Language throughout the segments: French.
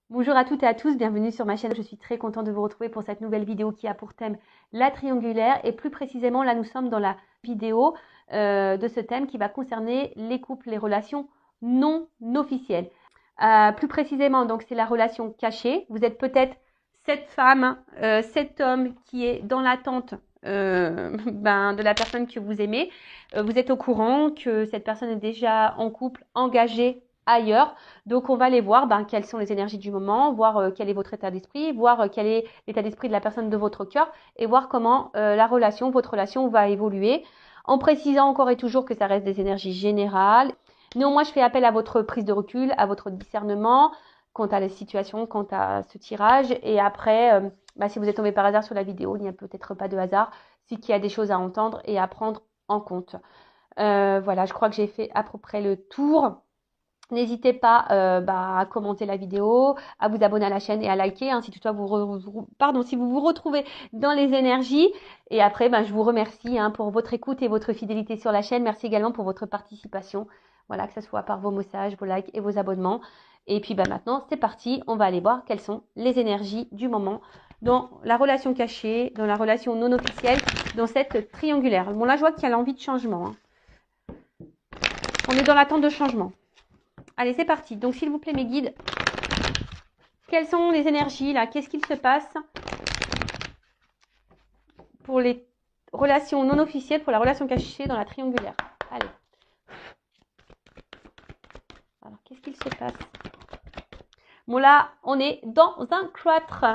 Bonjour à toutes et à tous, bienvenue sur ma chaîne. Je suis très contente de vous retrouver pour cette nouvelle vidéo qui a pour thème la triangulaire. Et plus précisément, là nous sommes dans la vidéo de ce thème qui va concerner les couples, les relations non officielles. Plus précisément, donc c'est la relation cachée. Vous êtes peut-être cette femme, cet homme qui est dans l'attente de la personne que vous aimez. Vous êtes au courant que cette personne est déjà en couple, engagée ailleurs. Donc, on va aller voir quelles sont les énergies du moment, voir quel est votre état d'esprit, voir quel est l'état d'esprit de la personne de votre cœur et voir comment votre relation va évoluer. En précisant encore et toujours que ça reste des énergies générales. Néanmoins, je fais appel à votre prise de recul, à votre discernement quant à la situation, quant à ce tirage. Et après, si vous êtes tombé par hasard sur la vidéo, il n'y a peut-être pas de hasard, c'est qu'il y a des choses à entendre et à prendre en compte. Voilà, je crois que j'ai fait à peu près le tour. N'hésitez pas à commenter la vidéo, à vous abonner à la chaîne et à liker si toutefois si vous vous retrouvez dans les énergies. Et après, je vous remercie pour votre écoute et votre fidélité sur la chaîne. Merci également pour votre participation. Voilà, que ce soit par vos messages, vos likes et vos abonnements. Et puis maintenant, c'est parti. On va aller voir quelles sont les énergies du moment dans la relation cachée, dans la relation non officielle, dans cette triangulaire. Bon, là, je vois qu'il y a l'envie de changement. On est dans l'attente de changement. Allez, c'est parti. Donc, s'il vous plaît, mes guides, quelles sont les énergies là? Qu'est-ce qu'il se passe pour les relations non officielles, pour la relation cachée dans la triangulaire? Allez. Alors, qu'est-ce qu'il se passe? Bon, là, on est dans un cloître.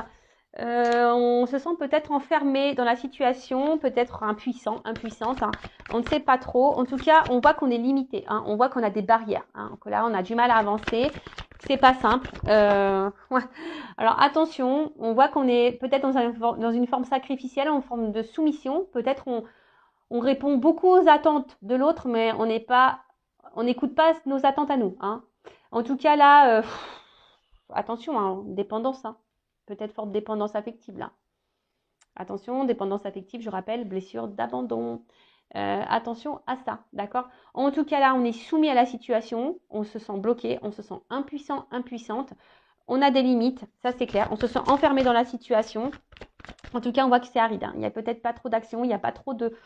On se sent peut-être enfermé dans la situation, peut-être impuissante. On ne sait pas trop. En tout cas, on voit qu'on est limité. On voit qu'on a des barrières. Que là, on a du mal à avancer. C'est pas simple. Ouais. Alors attention, on voit qu'on est peut-être dans une forme sacrificielle, en forme de soumission. Peut-être on répond beaucoup aux attentes de l'autre, mais on n'écoute pas nos attentes à nous. En tout cas là, attention, dépendance. Peut-être forte dépendance affective là. Attention, dépendance affective, je rappelle, blessure d'abandon. Attention à ça, d'accord? En tout cas là, on est soumis à la situation, on se sent bloqué, on se sent impuissant, impuissante. On a des limites, ça c'est clair. On se sent enfermé dans la situation. En tout cas, on voit que c'est aride. Il n'y a peut-être pas trop d'action, il n'y a pas trop de...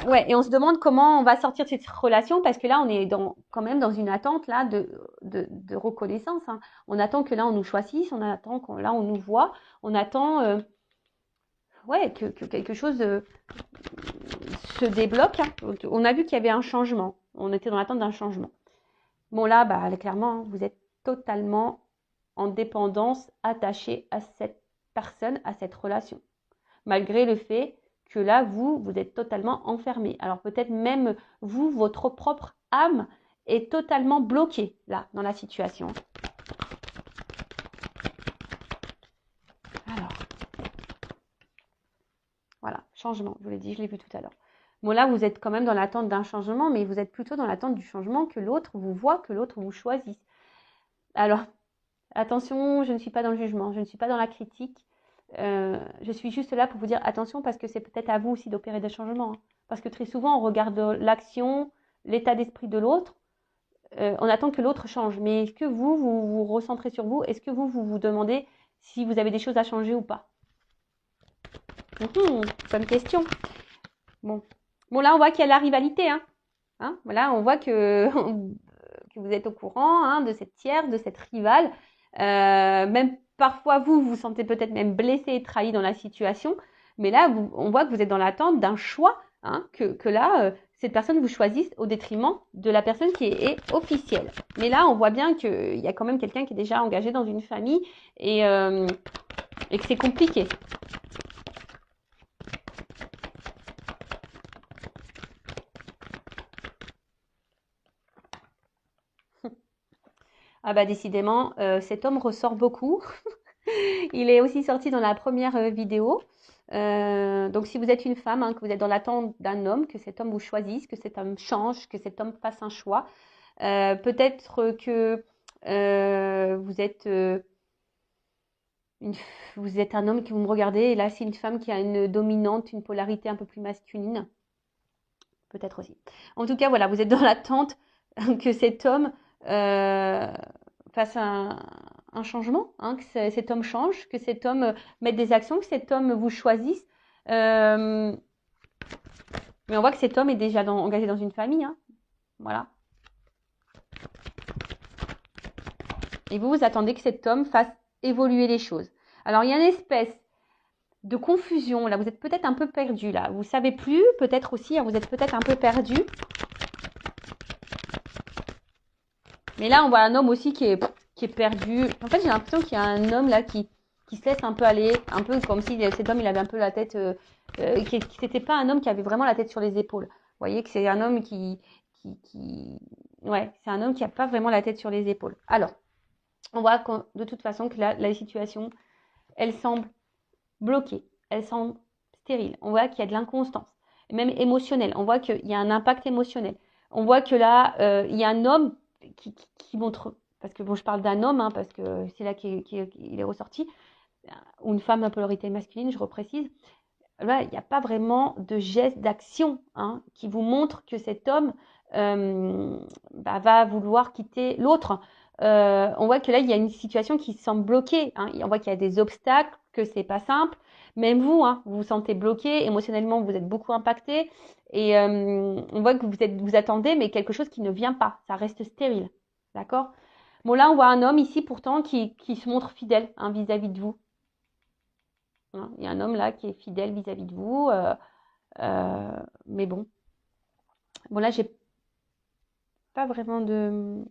Ouais, et on se demande comment on va sortir de cette relation parce que là, on est quand même dans une attente là de reconnaissance. On attend que là, on nous choisisse, on attend que là, on nous voit, on attend que quelque chose se débloque. On a vu qu'il y avait un changement. On était dans l'attente d'un changement. Bon là, clairement, vous êtes totalement en dépendance, attaché à cette personne, à cette relation. Malgré le fait que là, vous êtes totalement enfermé. Alors peut-être même vous, votre propre âme est totalement bloquée là, dans la situation. Alors, voilà, changement, je vous l'ai dit, je l'ai vu tout à l'heure. Bon là, vous êtes quand même dans l'attente d'un changement, mais vous êtes plutôt dans l'attente du changement que l'autre vous voit, que l'autre vous choisisse. Alors, attention, je ne suis pas dans le jugement, je ne suis pas dans la critique. Je suis juste là pour vous dire attention parce que c'est peut-être à vous aussi d'opérer des changements. Parce que très souvent, on regarde l'action, l'état d'esprit de l'autre. On attend que l'autre change. Mais est-ce que vous recentrez sur vous? Est-ce que vous demandez si vous avez des choses à changer ou pas? Bonne question. Bon, là, on voit qu'il y a la rivalité. Voilà, on voit que vous êtes au courant de cette tierce, de cette rivale. Même parfois, vous vous sentez peut-être même blessé et trahi dans la situation. Mais là, on voit que vous êtes dans l'attente d'un choix, que là, cette personne vous choisisse au détriment de la personne qui est officielle. Mais là, on voit bien qu'il y a quand même quelqu'un qui est déjà engagé dans une famille et que c'est compliqué. Décidément, cet homme ressort beaucoup. Il est aussi sorti dans la première vidéo. Donc, si vous êtes une femme, que vous êtes dans l'attente d'un homme, que cet homme vous choisisse, que cet homme change, que cet homme fasse un choix, peut-être que vous êtes un homme qui vous me regardez et là, c'est une femme qui a une dominante, une polarité un peu plus masculine. Peut-être aussi. En tout cas, voilà, vous êtes dans l'attente que cet homme fasse un changement, hein, que cet homme change, que cet homme mette des actions, que cet homme vous choisisse. Mais on voit que cet homme est déjà engagé dans une famille. Hein. Voilà. Et vous attendez que cet homme fasse évoluer les choses. Alors, il y a une espèce de confusion. Là, vous êtes peut-être un peu perdu. Là, vous ne savez plus. Peut-être aussi, hein, vous êtes peut-être un peu perdu. Mais là, on voit un homme aussi qui est perdu. En fait, j'ai l'impression qu'il y a un homme là qui se laisse un peu aller. Un peu comme si cet homme, il avait un peu la tête... c'était pas un homme qui avait vraiment la tête sur les épaules. Vous voyez que c'est un homme ouais, c'est un homme qui n'a pas vraiment la tête sur les épaules. Alors, on voit de toute façon que la situation, elle semble bloquée. Elle semble stérile. On voit qu'il y a de l'inconstance. Même émotionnelle. On voit qu'il y a un impact émotionnel. On voit que là, il y a un homme qui montre... Parce que bon, je parle d'un homme, hein, parce que c'est là qu'il est ressorti. Ou une femme à polarité masculine, je reprécise. Là, il n'y a pas vraiment de geste d'action hein, qui vous montre que cet homme va vouloir quitter l'autre. On voit que là, il y a une situation qui semble bloquée. Hein. On voit qu'il y a des obstacles, que c'est pas simple. Même vous, hein, vous vous sentez bloqué. Émotionnellement, vous êtes beaucoup impacté. Et on voit que vous attendez, mais quelque chose qui ne vient pas. Ça reste stérile. D'accord ? Bon, là, on voit un homme ici, pourtant, qui se montre fidèle hein, vis-à-vis de vous. Hein, il y a un homme là qui est fidèle vis-à-vis de vous. Mais bon. Bon, là, j'ai pas vraiment de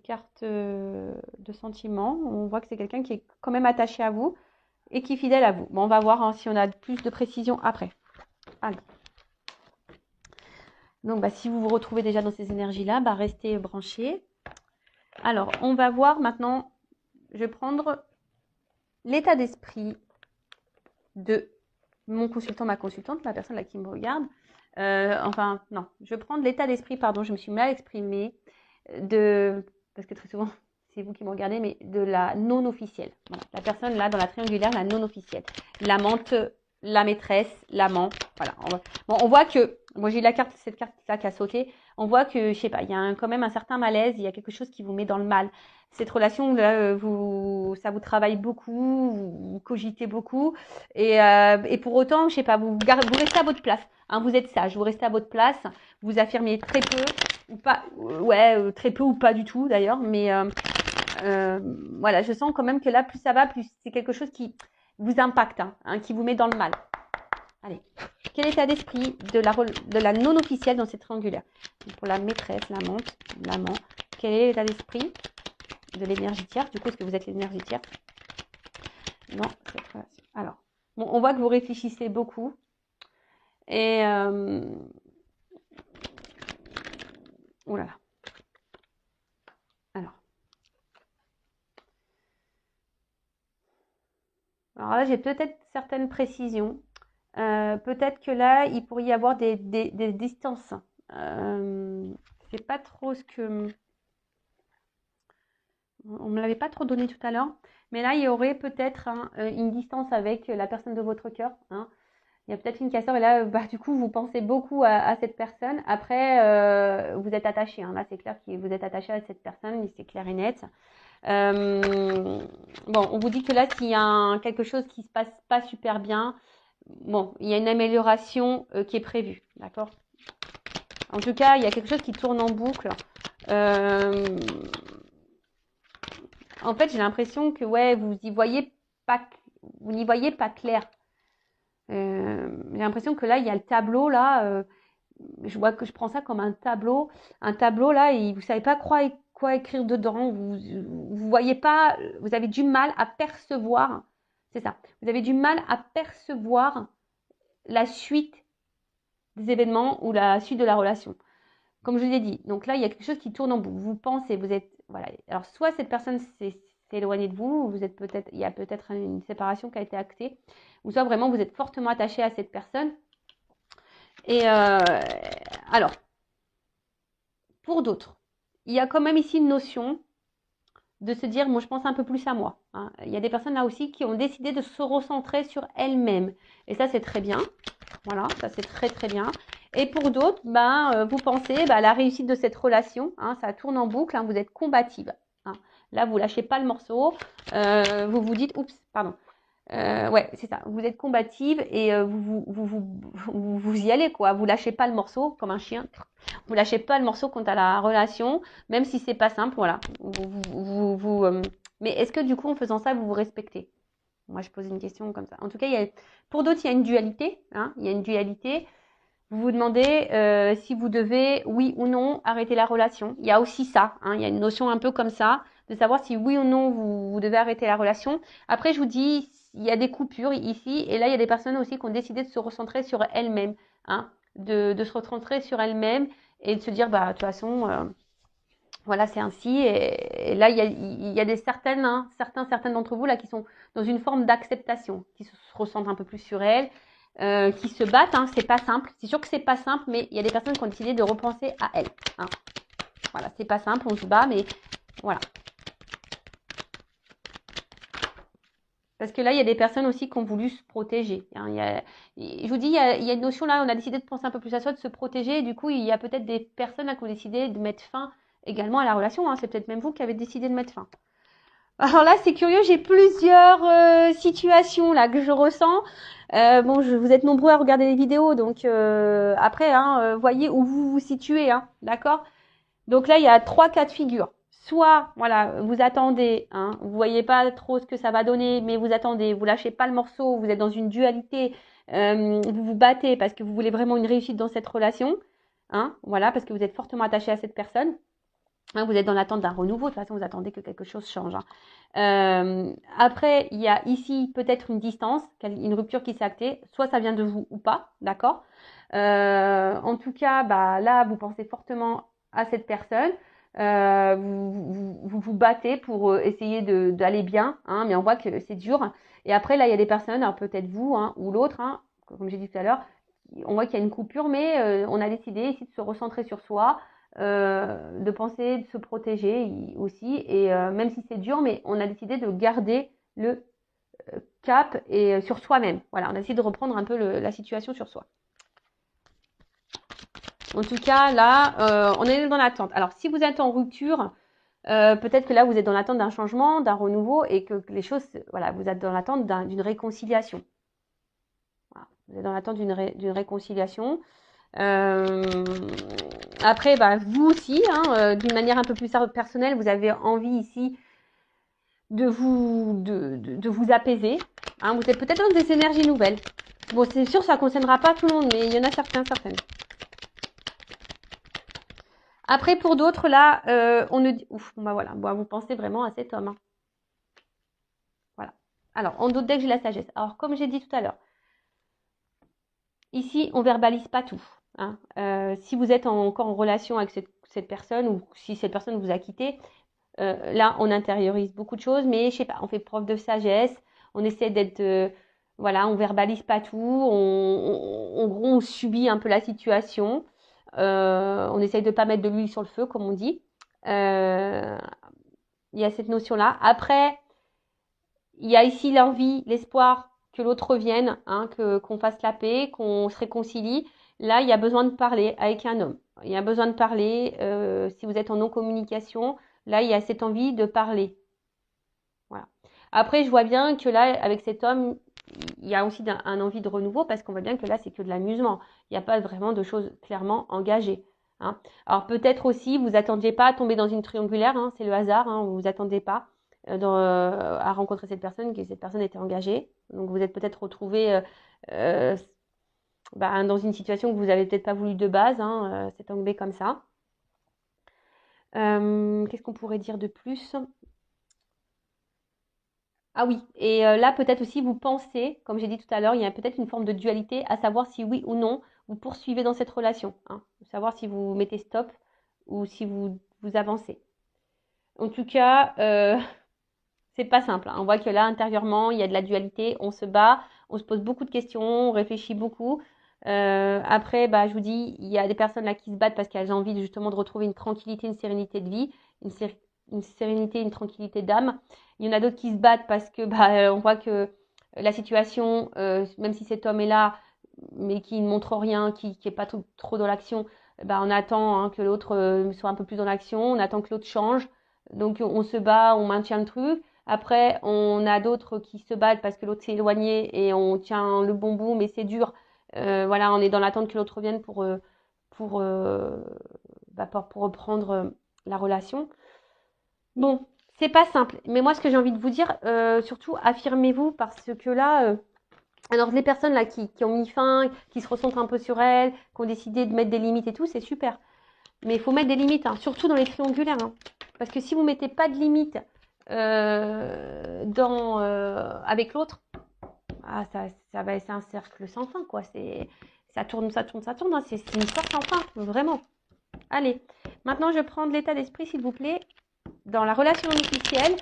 carte de sentiment. On voit que c'est quelqu'un qui est quand même attaché à vous et qui est fidèle à vous. Bon, on va voir hein, si on a plus de précision après. Allez. Donc, si vous vous retrouvez déjà dans ces énergies-là, restez branchés. Alors, on va voir maintenant, je vais prendre l'état d'esprit de mon consultant, ma consultante, la personne là qui me regarde. Enfin, non, je vais prendre l'état d'esprit, pardon, je me suis mal exprimée, parce que très souvent, c'est vous qui me regardez, mais de la non officielle. Voilà, la personne là, dans la triangulaire, la non officielle. L'amante, la maîtresse, l'amant, voilà. On voit que, moi j'ai cette carte-là qui a sauté, on voit que, je sais pas, il y a quand même un certain malaise, il y a quelque chose qui vous met dans le mal. Cette relation-là, ça vous travaille beaucoup, vous cogitez beaucoup, et pour autant, je sais pas, vous restez à votre place. Hein, vous êtes sage, vous restez à votre place, vous affirmez très peu ou pas, très peu ou pas du tout d'ailleurs, mais voilà, je sens quand même que là, plus ça va, plus c'est quelque chose qui vous impacte, hein, qui vous met dans le mal. Allez, quel état d'esprit de la non officielle dans cette triangulaire? Pour la maîtresse, l'amante, l'amant, quel est l'état d'esprit de l'énergie tierce? Du coup, est-ce que vous êtes l'énergie tierce? Non, cette relation. Alors, bon, on voit que vous réfléchissez beaucoup. Et oh là là. Alors là, j'ai peut-être certaines précisions. Peut-être que là, il pourrait y avoir des distances. C'est pas trop ce que... On ne me l'avait pas trop donné tout à l'heure. Mais là, il y aurait peut-être une distance avec la personne de votre cœur. Hein. Il y a peut-être une cassure et là, du coup, vous pensez beaucoup à cette personne. Après, vous êtes attaché. Hein. Là, c'est clair que vous êtes attaché à cette personne, c'est clair et net. Bon, on vous dit que là, s'il y a quelque chose qui se passe pas super bien, bon, il y a une amélioration qui est prévue, d'accord? En tout cas, il y a quelque chose qui tourne en boucle. En fait, j'ai l'impression que ouais, vous n'y voyez pas clair. J'ai l'impression que là, il y a le tableau là. Je vois que je prends ça comme un tableau là, et vous savez pas quoi écrire dedans. Vous voyez pas, vous avez du mal à percevoir. C'est ça. Vous avez du mal à percevoir la suite des événements ou la suite de la relation. Comme je vous ai dit. Donc là, il y a quelque chose qui tourne en boucle. Vous pensez, vous êtes, voilà. Alors soit cette personne s'est éloignée de vous, il y a peut-être une séparation qui a été actée, ou soit vraiment vous êtes fortement attaché à cette personne. Et alors, pour d'autres, il y a quand même ici une notion de se dire, moi je pense un peu plus à moi. Hein. Il y a des personnes là aussi qui ont décidé de se recentrer sur elles-mêmes. Et ça, c'est très bien. Voilà, ça c'est très très bien. Et pour d'autres, vous pensez à la réussite de cette relation. Hein, ça tourne en boucle, hein, vous êtes combative. hein. Là, vous lâchez pas le morceau. Vous vous dites, oups, pardon. Ouais, c'est ça. Vous êtes combative et vous y allez, quoi. Vous lâchez pas le morceau comme un chien. Vous lâchez pas le morceau quant à la relation, même si c'est pas simple, voilà. Mais est-ce que du coup, en faisant ça, vous vous respectez? Moi, je pose une question comme ça. En tout cas, pour d'autres, il y a une dualité, hein. Il y a une dualité. Vous vous demandez si vous devez, oui ou non, arrêter la relation. Il y a aussi ça, hein. Il y a une notion un peu comme ça, de savoir si oui ou non vous devez arrêter la relation. Après, je vous dis, il y a des coupures ici, et là, il y a des personnes aussi qui ont décidé de se recentrer sur elles-mêmes, hein, de se recentrer sur elles-mêmes et de se dire, bah, de toute façon, voilà, c'est ainsi. Et là, il y a des certaines, hein, certaines d'entre vous là qui sont dans une forme d'acceptation, qui se ressentent un peu plus sur elles, qui se battent. Hein, c'est pas simple. C'est sûr que c'est pas simple, mais il y a des personnes qui ont décidé de repenser à elles. Hein. Voilà, c'est pas simple, on se bat, mais voilà. Parce que là, il y a des personnes aussi qui ont voulu se protéger. Hein. Je vous dis, il y a une notion là, on a décidé de penser un peu plus à soi, de se protéger. Et du coup, il y a peut-être des personnes là, qui ont décidé de mettre fin également à la relation. Hein. C'est peut-être même vous qui avez décidé de mettre fin. Alors là, c'est curieux, j'ai plusieurs situations là que je ressens. Bon, vous êtes nombreux à regarder les vidéos, donc après, hein, voyez où vous vous situez, hein, d'accord? Donc là, il y a 3 cas de figure. Soit, voilà, vous attendez, hein, vous voyez pas trop ce que ça va donner, mais vous attendez, vous lâchez pas le morceau, vous êtes dans une dualité, vous vous battez parce que vous voulez vraiment une réussite dans cette relation, hein, voilà, parce que vous êtes fortement attaché à cette personne. Hein, vous êtes dans l'attente d'un renouveau, de toute façon, vous attendez que quelque chose change. Hein. Après, il y a ici peut-être une distance, une rupture qui s'est actée, soit ça vient de vous ou pas, d'accord? En tout cas, bah, là, vous pensez fortement à cette personne. Vous battez pour essayer d'aller bien, hein, mais on voit que c'est dur. Et après, là, il y a des personnes, alors peut-être vous hein, ou l'autre, hein, comme j'ai dit tout à l'heure, on voit qu'il y a une coupure, mais on a décidé ici de se recentrer sur soi, de penser, de se protéger aussi. Et même si c'est dur, mais on a décidé de garder le cap et sur soi-même. Voilà, on a décidé de reprendre un peu la situation sur soi. En tout cas, là, on est dans l'attente. Alors, si vous êtes en rupture, peut-être que là, vous êtes dans l'attente d'un changement, d'un renouveau et que les choses, voilà, vous êtes dans l'attente d'une réconciliation. Voilà, vous êtes dans l'attente d'une réconciliation. Après, bah, vous aussi, hein, d'une manière un peu plus personnelle, vous avez envie ici de vous apaiser. Hein, vous êtes peut-être dans des énergies nouvelles. Bon, c'est sûr, ça ne concernera pas tout le monde, mais il y en a certaines. Après, pour d'autres, là, on ne dit... Ouf, bah voilà, bon, vous pensez vraiment à cet homme. Hein. Voilà. Alors, on doute dès que j'ai la sagesse. Alors, comme j'ai dit tout à l'heure, ici, on verbalise pas tout. Hein. Si vous êtes encore en relation avec cette personne ou si cette personne vous a quitté, là, on intériorise beaucoup de choses, mais je sais pas, on fait preuve de sagesse, on essaie d'être... voilà, on verbalise pas tout, on subit un peu la situation. On essaye de ne pas mettre de l'huile sur le feu, comme on dit. Il y a cette notion-là. Après, il y a ici l'envie, l'espoir que l'autre revienne, hein, qu'on fasse la paix, qu'on se réconcilie. Là, il y a besoin de parler avec un homme. Il y a besoin de parler. Si vous êtes en non-communication, là, il y a cette envie de parler. Voilà. Après, je vois bien que là, avec cet homme, il y a aussi un envie de renouveau parce qu'on voit bien que là, c'est que de l'amusement. Il n'y a pas vraiment de choses clairement engagées. Hein. Alors peut-être aussi, vous attendiez pas à tomber dans une triangulaire, hein, c'est le hasard, hein, vous vous attendez pas à rencontrer cette personne, que cette personne était engagée. Donc vous êtes peut-être retrouvé dans une situation que vous n'avez peut-être pas voulu de base, hein, c'est tombé comme ça. Qu'est-ce qu'on pourrait dire de plus ? Ah oui, et là peut-être aussi vous pensez, comme j'ai dit tout à l'heure, il y a peut-être une forme de dualité à savoir si oui ou non vous poursuivez dans cette relation, hein, savoir si vous mettez stop ou si vous avancez. En tout cas, c'est pas simple. Hein. On voit que là intérieurement il y a de la dualité, on se bat, on se pose beaucoup de questions, on réfléchit beaucoup. Après, bah, je vous dis, il y a des personnes là qui se battent parce qu'elles ont envie justement de retrouver une tranquillité, une sérénité de vie, une sérénité, une tranquillité d'âme. Il y en a d'autres qui se battent parce que on voit que la situation, même si cet homme est là, mais qui ne montre rien, qui n'est pas trop dans l'action, on attend hein, que l'autre soit un peu plus dans l'action, on attend que l'autre change. Donc on se bat, on maintient le truc. Après, on a d'autres qui se battent parce que l'autre s'est éloigné et on tient le bon bout, mais c'est dur. Voilà, on est dans l'attente que l'autre revienne pour, pour reprendre la relation. Bon, c'est pas simple. Mais moi, ce que j'ai envie de vous dire, surtout, affirmez-vous parce que là, alors les personnes là qui ont mis fin, qui se recentrent un peu sur elles, qui ont décidé de mettre des limites et tout, c'est super. Mais il faut mettre des limites, hein, surtout dans les triangulaires. Hein. Parce que si vous ne mettez pas de limites avec l'autre, c'est un cercle sans fin, quoi. Ça tourne, ça tourne, ça tourne. Hein. C'est une histoire sans fin, vraiment. Allez, maintenant je prends de l'état d'esprit, s'il vous plaît, dans la relation officielle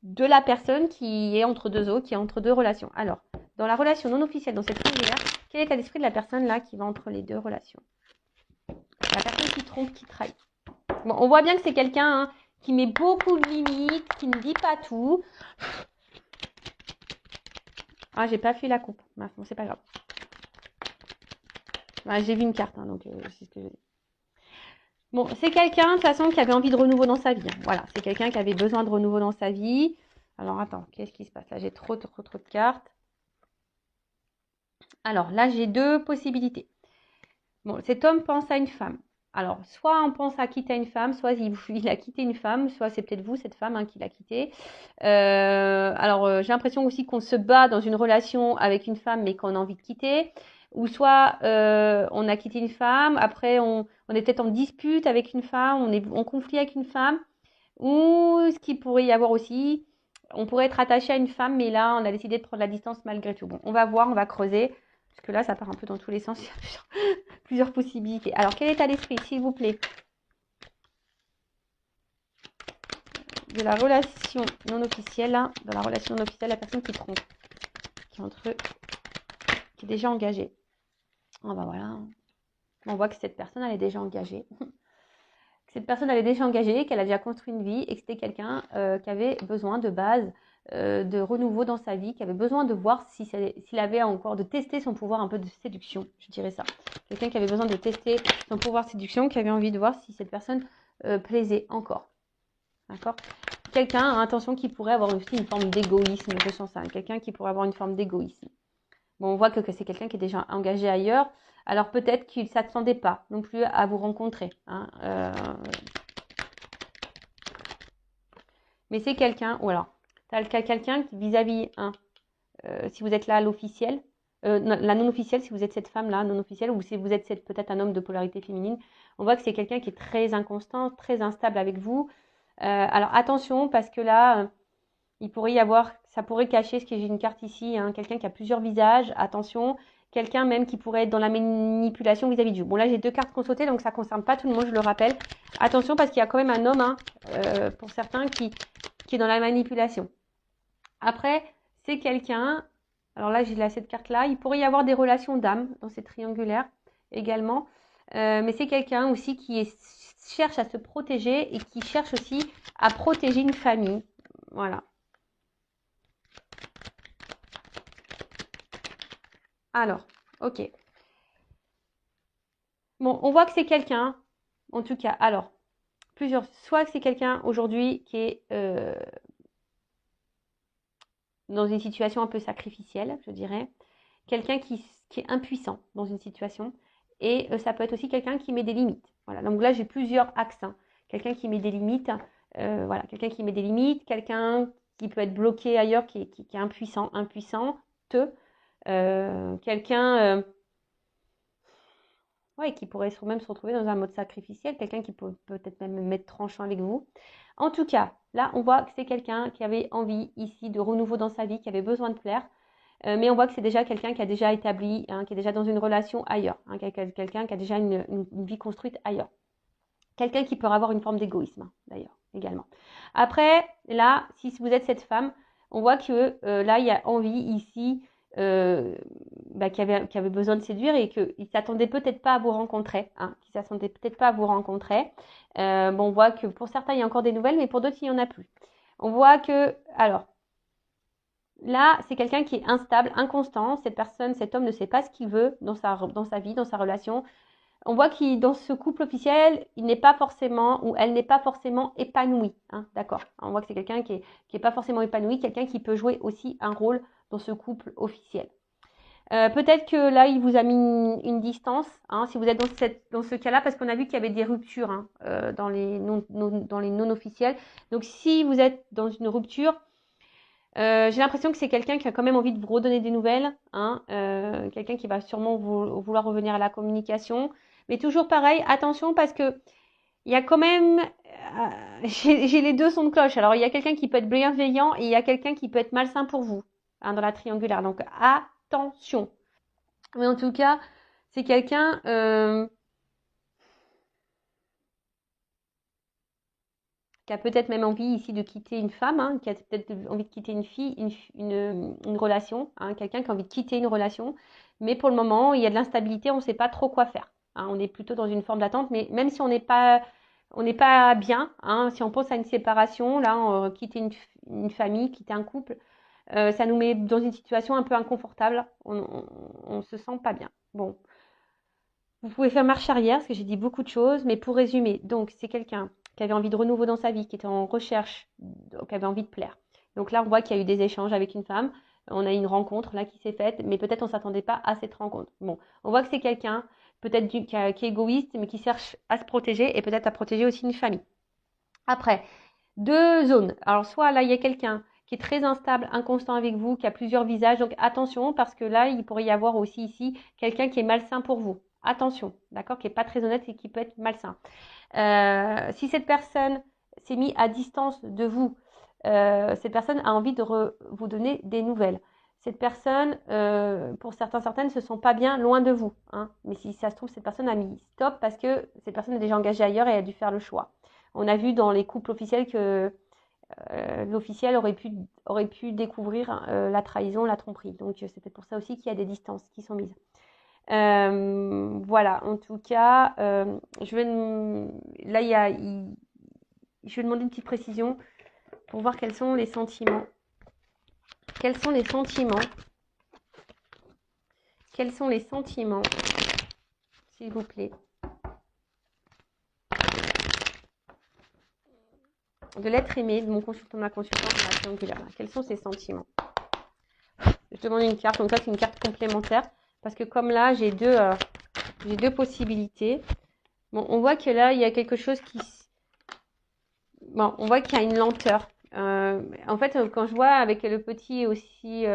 de la personne qui est entre deux autres, qui est entre deux relations. Alors, dans la relation non officielle, dans cette triangulaire, quel est l'état d'esprit de la personne là qui va entre les deux relations? La personne qui trompe, qui trahit. Bon, on voit bien que c'est quelqu'un hein, qui met beaucoup de limites, qui ne dit pas tout. Ah, j'ai pas fait la coupe. Bon, c'est pas grave. Bah, j'ai vu une carte, hein, donc c'est ce que je dis. Bon, c'est quelqu'un, de toute façon, qui avait envie de renouveau dans sa vie. Hein. Voilà, c'est quelqu'un qui avait besoin de renouveau dans sa vie. Alors, attends, qu'est-ce qui se passe? Là, j'ai trop de cartes. Alors, là, j'ai deux possibilités. Bon, cet homme pense à une femme. Alors, soit on pense à quitter une femme, soit il a quitté une femme, soit c'est peut-être vous, cette femme, hein, qui l'a quitté. J'ai l'impression aussi qu'on se bat dans une relation avec une femme, mais qu'on a envie de quitter. Ou soit on a quitté une femme, après on est peut-être en dispute avec une femme, on est en conflit avec une femme. Ou ce qu'il pourrait y avoir aussi, on pourrait être attaché à une femme, mais là, on a décidé de prendre la distance malgré tout. Bon, on va voir, on va creuser. Parce que là, ça part un peu dans tous les sens. Il y a plusieurs possibilités. Alors, quel état d'esprit, s'il vous plaît, de la relation non officielle, hein, dans la relation non officielle, la personne qui trompe, qui est déjà engagée. Oh, bah voilà. On voit que cette personne, elle est déjà engagée. Cette personne, elle est déjà engagée, qu'elle a déjà construit une vie et que c'était quelqu'un qui avait besoin de base de renouveau dans sa vie, qui avait besoin de voir s'il avait encore, de tester son pouvoir un peu de séduction, je dirais ça. Quelqu'un qui avait besoin de tester son pouvoir de séduction, qui avait envie de voir si cette personne plaisait encore. D'accord? Quelqu'un, attention, qui pourrait avoir aussi une forme d'égoïsme, je sens ça. Quelqu'un qui pourrait avoir une forme d'égoïsme. Bon, on voit que c'est quelqu'un qui est déjà engagé ailleurs. Alors peut-être qu'il ne s'attendait pas non plus à vous rencontrer. Hein, Mais c'est quelqu'un, ou alors, tu as quelqu'un qui vis-à-vis, hein, si vous êtes là à l'officiel, la non-officielle, si vous êtes cette femme-là, non-officielle, ou si vous êtes peut-être un homme de polarité féminine, on voit que c'est quelqu'un qui est très inconstant, très instable avec vous. Alors attention, parce que là, il pourrait y avoir, ça pourrait cacher, ce que j'ai une carte ici, hein, quelqu'un qui a plusieurs visages, attention, quelqu'un même qui pourrait être dans la manipulation vis-à-vis de vous. Bon là j'ai deux cartes qui ont sauté, donc ça ne concerne pas tout le monde, je le rappelle. Attention parce qu'il y a quand même un homme, hein, pour certains, qui est dans la manipulation. Après, c'est quelqu'un, alors là j'ai cette carte-là, il pourrait y avoir des relations d'âme dans ces triangulaires également, mais c'est quelqu'un aussi qui cherche à se protéger et qui cherche aussi à protéger une famille. Voilà. Alors, ok. Bon, on voit que c'est quelqu'un, en tout cas, alors, soit que c'est quelqu'un aujourd'hui qui est dans une situation un peu sacrificielle, je dirais. Quelqu'un qui est impuissant dans une situation. Et ça peut être aussi quelqu'un qui met des limites. Voilà, donc là, j'ai plusieurs axes. Hein. Quelqu'un qui met des limites, voilà, quelqu'un qui met des limites, quelqu'un qui peut être bloqué ailleurs, qui est impuissante, quelqu'un qui pourrait même se retrouver dans un mode sacrificiel, quelqu'un qui peut peut-être même être tranchant avec vous. En tout cas, là, on voit que c'est quelqu'un qui avait envie ici de renouveau dans sa vie, qui avait besoin de plaire. Mais on voit que c'est déjà quelqu'un qui a déjà établi, hein, qui est déjà dans une relation ailleurs. Hein, quelqu'un qui a déjà une vie construite ailleurs. Quelqu'un qui peut avoir une forme d'égoïsme, hein, d'ailleurs, également. Après, là, si vous êtes cette femme, on voit que là, il y a envie ici qui avait besoin de séduire et qu'il ne s'attendait peut-être pas à vous rencontrer. Hein, qu'il ne s'attendait peut-être pas à vous rencontrer. On voit que pour certains, il y a encore des nouvelles, mais pour d'autres, il n'y en a plus. On voit que, alors, là, c'est quelqu'un qui est instable, inconstant. Cette personne, cet homme ne sait pas ce qu'il veut dans sa vie, dans sa relation. On voit qu'il dans ce couple officiel, il n'est pas forcément ou elle n'est pas forcément épanouie. Hein, d'accord. On voit que c'est quelqu'un qui est pas forcément épanoui, quelqu'un qui peut jouer aussi un rôle dans ce couple officiel. Peut-être que là, il vous a mis une distance, hein, si vous êtes dans ce cas-là, parce qu'on a vu qu'il y avait des ruptures hein, dans les non officiels. Donc, si vous êtes dans une rupture, j'ai l'impression que c'est quelqu'un qui a quand même envie de vous redonner des nouvelles, hein, quelqu'un qui va sûrement vouloir revenir à la communication. Mais toujours pareil, attention parce que il y a quand même, j'ai les deux sons de cloche. Alors, il y a quelqu'un qui peut être bienveillant et il y a quelqu'un qui peut être malsain pour vous hein, dans la triangulaire. Donc, attention. Mais en tout cas, c'est quelqu'un qui a peut-être même envie ici de quitter une femme, hein, qui a peut-être envie de quitter une fille, une relation, hein, quelqu'un qui a envie de quitter une relation. Mais pour le moment, il y a de l'instabilité, on ne sait pas trop quoi faire. Hein, on est plutôt dans une forme d'attente, mais même si on n'est pas bien, hein, si on pense à une séparation, là, quitter une famille, quitter un couple, ça nous met dans une situation un peu inconfortable. On se sent pas bien. Bon, vous pouvez faire marche arrière, parce que j'ai dit beaucoup de choses, mais pour résumer, donc c'est quelqu'un qui avait envie de renouveau dans sa vie, qui était en recherche, qui avait envie de plaire. Donc là, on voit qu'il y a eu des échanges avec une femme, on a eu une rencontre là qui s'est faite, mais peut-être on ne s'attendait pas à cette rencontre. Bon, on voit que c'est quelqu'un peut-être qui est égoïste, mais qui cherche à se protéger et peut-être à protéger aussi une famille. Après, deux zones. Alors soit là, il y a quelqu'un qui est très instable, inconstant avec vous, qui a plusieurs visages. Donc attention, parce que là, il pourrait y avoir aussi ici quelqu'un qui est malsain pour vous. Attention, d'accord, qui n'est pas très honnête et qui peut être malsain. Si cette personne s'est mise à distance de vous, cette personne a envie de vous donner des nouvelles. Cette personne, pour certaines, ne se sent pas bien loin de vous. Hein. Mais si ça se trouve, cette personne a mis stop parce que cette personne est déjà engagée ailleurs et a dû faire le choix. On a vu dans les couples officiels que l'officiel aurait pu découvrir la trahison, la tromperie. Donc c'est peut-être pour ça aussi qu'il y a des distances qui sont mises. Voilà, en tout cas, je vais demander une petite précision pour voir quels sont les sentiments. Quels sont les sentiments? Quels sont les sentiments, s'il vous plaît, de l'être aimé, de mon consultant, de ma consultante, de la triangulaire? Quels sont ces sentiments? Je demande une carte, donc ça c'est une carte complémentaire, parce que comme là, j'ai deux possibilités. Bon, on voit que là, il y a quelque chose qui... Bon, on voit qu'il y a une lenteur. En fait, quand je vois avec le petit aussi,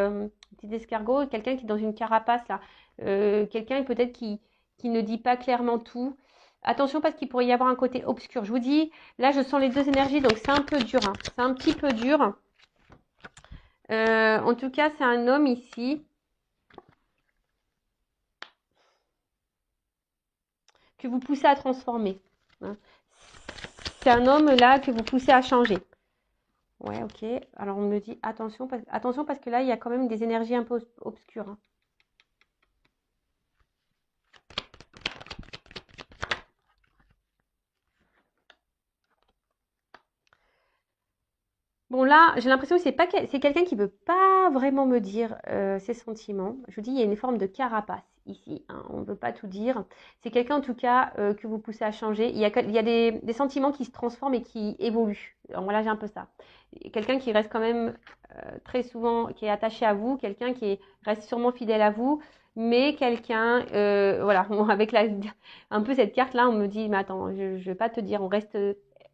petit escargot, quelqu'un qui est dans une carapace là, quelqu'un peut-être qui ne dit pas clairement tout. Attention parce qu'il pourrait y avoir un côté obscur. Je vous dis, là je sens les deux énergies, donc c'est un peu dur. Hein. C'est un petit peu dur. En tout cas, c'est un homme ici que vous poussez à transformer. Hein. C'est un homme là que vous poussez à changer. Ouais, ok. Alors on me dit attention parce que là, il y a quand même des énergies un peu obscures. Hein. Bon là, j'ai l'impression que c'est quelqu'un qui veut pas vraiment me dire ses sentiments. Je vous dis, il y a une forme de carapace ici. Hein, on ne veut pas tout dire. C'est quelqu'un en tout cas que vous poussez à changer. Il y a des sentiments qui se transforment et qui évoluent. Alors, voilà, j'ai un peu ça. Quelqu'un qui reste quand même très souvent, qui est attaché à vous, quelqu'un qui reste sûrement fidèle à vous, mais quelqu'un, voilà, avec un peu cette carte-là, on me dit, mais attends, je ne vais pas te dire, on reste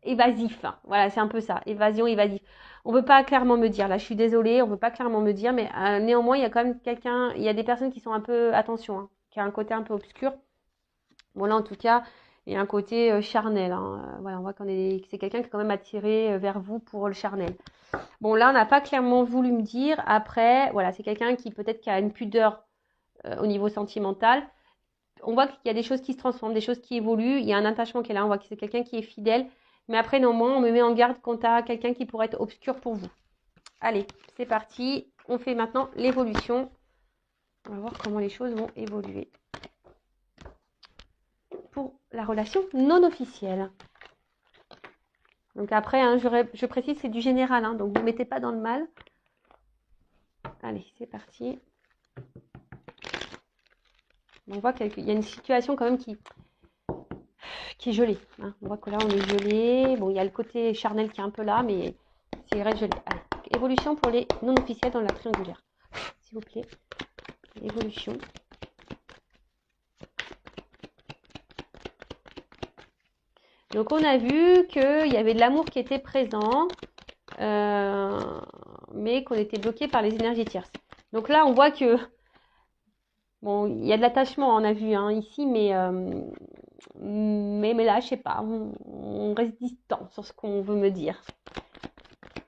évasif. Hein. Voilà, c'est un peu ça, évasion, évasif. On ne veut pas clairement me dire, là je suis désolée, on ne veut pas clairement me dire, mais néanmoins il y a quand même quelqu'un, il y a des personnes qui sont un peu, attention, hein, qui a un côté un peu obscur. Bon là en tout cas, il y a un côté charnel. Hein. Voilà, on voit c'est quelqu'un qui est quand même attiré vers vous pour le charnel. Bon là on n'a pas clairement voulu me dire, après, voilà, c'est quelqu'un qui peut-être qui a une pudeur au niveau sentimental. On voit qu'il y a des choses qui se transforment, des choses qui évoluent, il y a un attachement qui est là, on voit que c'est quelqu'un qui est fidèle, mais après néanmoins on me met en garde quant à quelqu'un qui pourrait être obscur pour vous. Allez, c'est parti. On fait maintenant l'évolution. On va voir comment les choses vont évoluer. Pour la relation non officielle. Donc après, hein, je précise, c'est du général. Hein, donc vous ne mettez pas dans le mal. Allez, c'est parti. On voit qu'il y a une situation quand même qui qui est gelé. Hein. On voit que là, on est gelé. Bon, il y a le côté charnel qui est un peu là, mais c'est reste gelé. Allez, évolution pour les non officiels dans la triangulaire. S'il vous plaît. Évolution. Donc, on a vu qu'il y avait de l'amour qui était présent, mais qu'on était bloqué par les énergies tierces. Donc là, on voit que, bon, il y a de l'attachement, on a vu hein, ici, mais là, je sais pas, on reste distant sur ce qu'on veut me dire.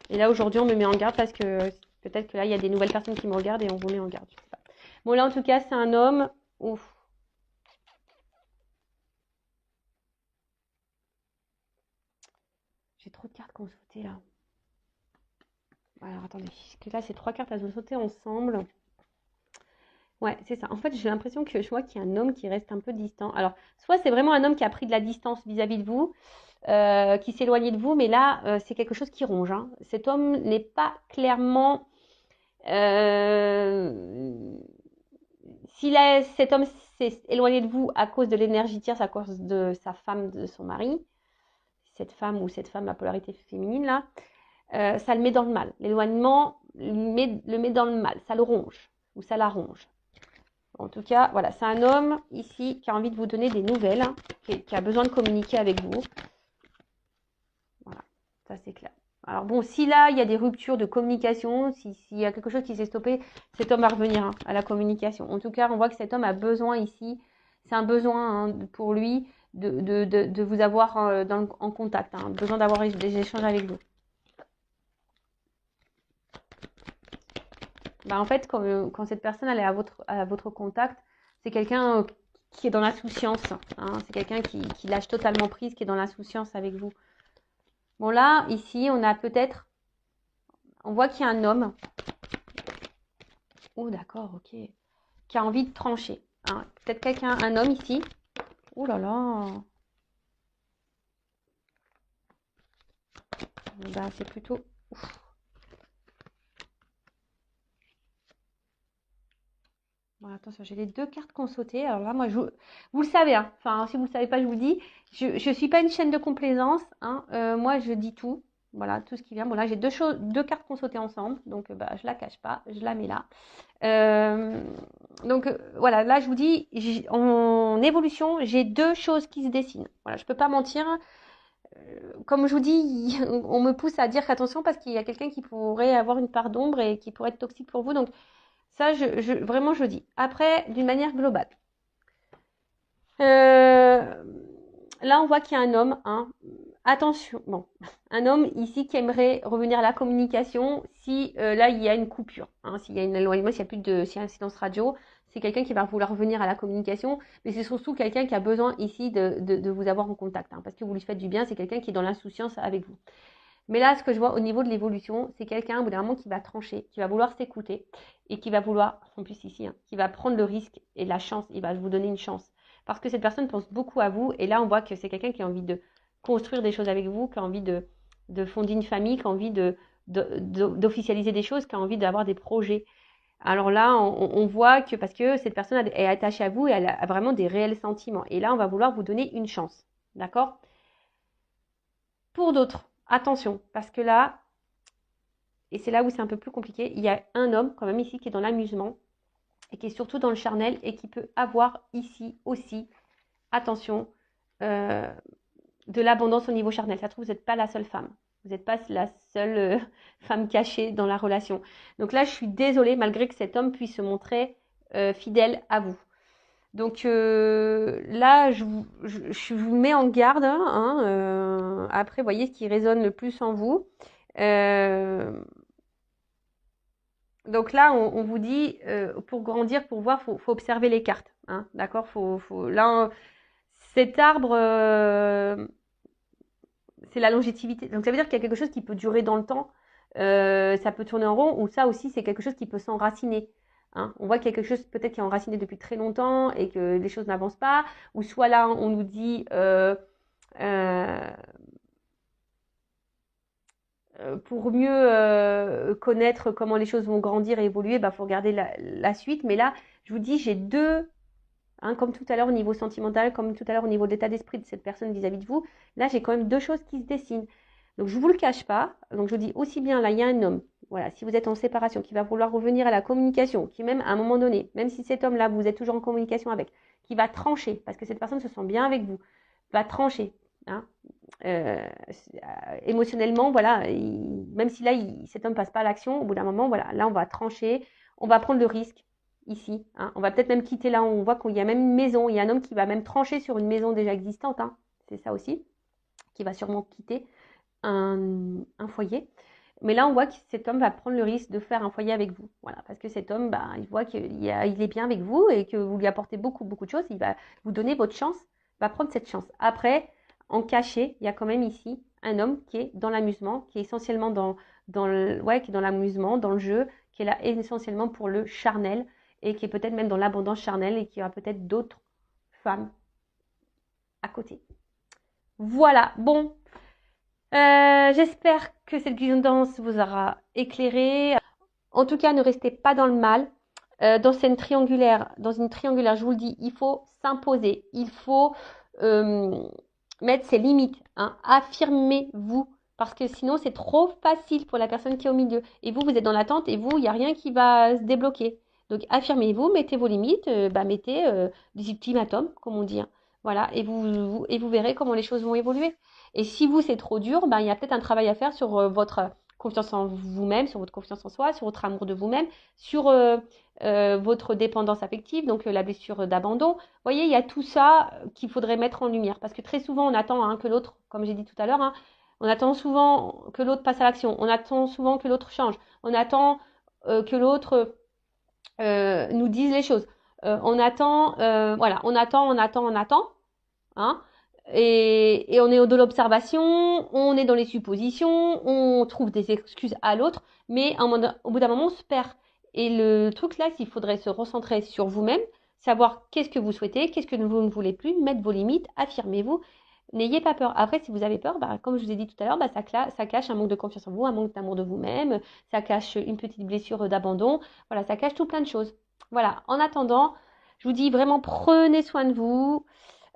Et là, aujourd'hui, on me met en garde parce que peut-être que là, il y a des nouvelles personnes qui me regardent et on vous met en garde. Je sais pas. Bon, là, en tout cas, c'est un homme. Ouf. J'ai trop de cartes qui ont sauté là. Alors, attendez. Parce que là, c'est 3 cartes, elles ont sauté ensemble. Ouais, c'est ça. En fait, j'ai l'impression que je vois qu'il y a un homme qui reste un peu distant. Alors, soit c'est vraiment un homme qui a pris de la distance vis-à-vis de vous, qui s'est éloigné de vous, mais là, c'est quelque chose qui ronge. Hein. Cet homme n'est pas clairement... si cet homme s'est éloigné de vous à cause de l'énergie tierce, à cause de sa femme, de son mari, cette femme à polarité féminine, là, ça le met dans le mal. L'éloignement le met dans le mal, ça le ronge, ou ça la ronge. En tout cas, voilà, c'est un homme ici qui a envie de vous donner des nouvelles, hein, qui a besoin de communiquer avec vous. Voilà, ça c'est clair. Alors bon, si là, il y a des ruptures de communication, s'il y a quelque chose qui s'est stoppé, cet homme va revenir hein, à la communication. En tout cas, on voit que cet homme a besoin ici, c'est un besoin hein, pour lui de vous avoir en contact, hein, besoin d'avoir des échanges avec vous. Bah, en fait, quand cette personne elle est à votre contact, c'est quelqu'un qui est dans l'insouciance. Hein, c'est quelqu'un qui lâche totalement prise, qui est dans l'insouciance avec vous. Bon là, ici, on a peut-être... On voit qu'il y a un homme. Oh d'accord, ok. Qui a envie de trancher. Hein. Peut-être un homme ici. Oh là là. Bah, c'est plutôt... Ouf. Bon, attention, j'ai les 2 cartes qui ont sauté. Alors là, moi, vous le savez, hein. Enfin, si vous ne le savez pas, je vous le dis. Je ne suis pas une chaîne de complaisance. Hein. Moi, je dis tout. Voilà, tout ce qui vient. Bon, là, j'ai 2 cartes qui ont sauté ensemble. Donc, bah, je ne la cache pas. Je la mets là. Donc, voilà, là, je vous dis, en évolution, j'ai 2 choses qui se dessinent. Voilà, je ne peux pas mentir. Comme je vous dis, on me pousse à dire attention parce qu'il y a quelqu'un qui pourrait avoir une part d'ombre et qui pourrait être toxique pour vous. Donc, ça, vraiment, je le dis. Après, d'une manière globale. Là, on voit qu'il y a un homme. Hein. Attention, bon, un homme ici qui aimerait revenir à la communication si là, il y a une coupure. Hein, s'il y a un éloignement, s'il y a un silence radio, c'est quelqu'un qui va vouloir revenir à la communication. Mais c'est surtout quelqu'un qui a besoin ici de vous avoir en contact. Hein, parce que vous lui faites du bien, c'est quelqu'un qui est dans l'insouciance avec vous. Mais là, ce que je vois au niveau de l'évolution, c'est quelqu'un au bout d'un moment qui va trancher, qui va vouloir s'écouter et qui va vouloir, en plus ici, hein, qui va prendre le risque et la chance, il va vous donner une chance. Parce que cette personne pense beaucoup à vous et là, on voit que c'est quelqu'un qui a envie de construire des choses avec vous, qui a envie de fonder une famille, qui a envie d'officialiser des choses, qui a envie d'avoir des projets. Alors là, on voit que parce que cette personne est attachée à vous et elle a vraiment des réels sentiments. Et là, on va vouloir vous donner une chance. D'accord ? Pour d'autres, attention, parce que là, et c'est là où c'est un peu plus compliqué, il y a un homme quand même ici qui est dans l'amusement et qui est surtout dans le charnel et qui peut avoir ici aussi, attention, de l'abondance au niveau charnel. Ça se trouve, vous n'êtes pas la seule femme. Vous n'êtes pas la seule femme cachée dans la relation. Donc là, je suis désolée, malgré que cet homme puisse se montrer fidèle à vous. Donc là, je vous mets en garde. Hein, après, voyez ce qui résonne le plus en vous. Donc là, on vous dit, pour grandir, pour voir, faut observer les cartes. Hein, d'accord, là, cet arbre, c'est la longévité. Donc ça veut dire qu'il y a quelque chose qui peut durer dans le temps. Ça peut tourner en rond, ou ça aussi, c'est quelque chose qui peut s'enraciner. Hein. On voit qu'il y a quelque chose peut-être qui est enraciné depuis très longtemps et que les choses n'avancent pas. Ou soit là, on nous dit pour mieux connaître comment les choses vont grandir et évoluer, bah, faut regarder la suite. Mais là, je vous dis, j'ai 2 Hein, comme tout à l'heure au niveau sentimental, comme tout à l'heure au niveau de l'état d'esprit de cette personne vis-à-vis de vous, là j'ai quand même deux choses qui se dessinent. Donc je ne vous le cache pas, donc je vous dis aussi bien là, il y a un homme, voilà, si vous êtes en séparation, qui va vouloir revenir à la communication, qui même à un moment donné, même si cet homme-là, vous êtes toujours en communication avec, qui va trancher, parce que cette personne se sent bien avec vous, va trancher, hein, émotionnellement, voilà, même si là, cet homme passe pas à l'action, au bout d'un moment, voilà, là on va trancher, on va prendre le risque, ici. Hein. On va peut-être même quitter là, on voit qu'il y a même une maison, il y a un homme qui va même trancher sur une maison déjà existante, hein. C'est ça aussi, qui va sûrement quitter un foyer. Mais là, on voit que cet homme va prendre le risque de faire un foyer avec vous. Voilà, parce que cet homme, bah, il voit qu'il est bien avec vous et que vous lui apportez beaucoup, beaucoup de choses. Il va vous donner votre chance, il va prendre cette chance. Après, en caché, il y a quand même ici un homme qui est dans l'amusement, qui est essentiellement dans l'amusement, dans le jeu, qui est là essentiellement pour le charnel et qui est peut-être même dans l'abondance charnelle et qui aura peut-être d'autres femmes à côté. Voilà, bon, j'espère que cette guidance vous aura éclairé. En tout cas, ne restez pas dans le mal. Dans une triangulaire, je vous le dis, il faut s'imposer, il faut mettre ses limites, hein. Affirmez-vous, parce que sinon c'est trop facile pour la personne qui est au milieu. Et vous êtes dans l'attente et il n'y a rien qui va se débloquer. Donc affirmez-vous, mettez vos limites, mettez des ultimatums, comme on dit. Hein. Voilà, et vous verrez comment les choses vont évoluer. Et si vous, c'est trop dur, il y a peut-être un travail à faire sur votre confiance en vous-même, sur votre confiance en soi, sur votre amour de vous-même, sur votre dépendance affective, donc la blessure d'abandon. Vous voyez, il y a tout ça qu'il faudrait mettre en lumière. Parce que très souvent, on attend que l'autre, comme j'ai dit tout à l'heure, hein, on attend souvent que l'autre passe à l'action. On attend souvent que l'autre change. On attend que l'autre nous dise les choses. On attend. Hein, et on est de l'observation, on est dans les suppositions, on trouve des excuses à l'autre, mais au bout d'un moment, on se perd. Et le truc là, s'il faudrait se recentrer sur vous-même, savoir qu'est-ce que vous souhaitez, qu'est-ce que vous ne voulez plus, mettre vos limites, affirmez-vous, n'ayez pas peur. Après, si vous avez peur, comme je vous ai dit tout à l'heure, ça cache un manque de confiance en vous, un manque d'amour de vous-même, ça cache une petite blessure d'abandon, voilà, ça cache tout plein de choses. Voilà, en attendant, je vous dis vraiment prenez soin de vous.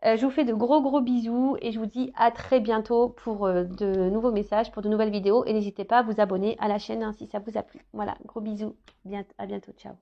Je vous fais de gros bisous et je vous dis à très bientôt pour de nouveaux messages, pour de nouvelles vidéos. Et n'hésitez pas à vous abonner à la chaîne si ça vous a plu. Voilà, gros bisous. À bientôt. Ciao.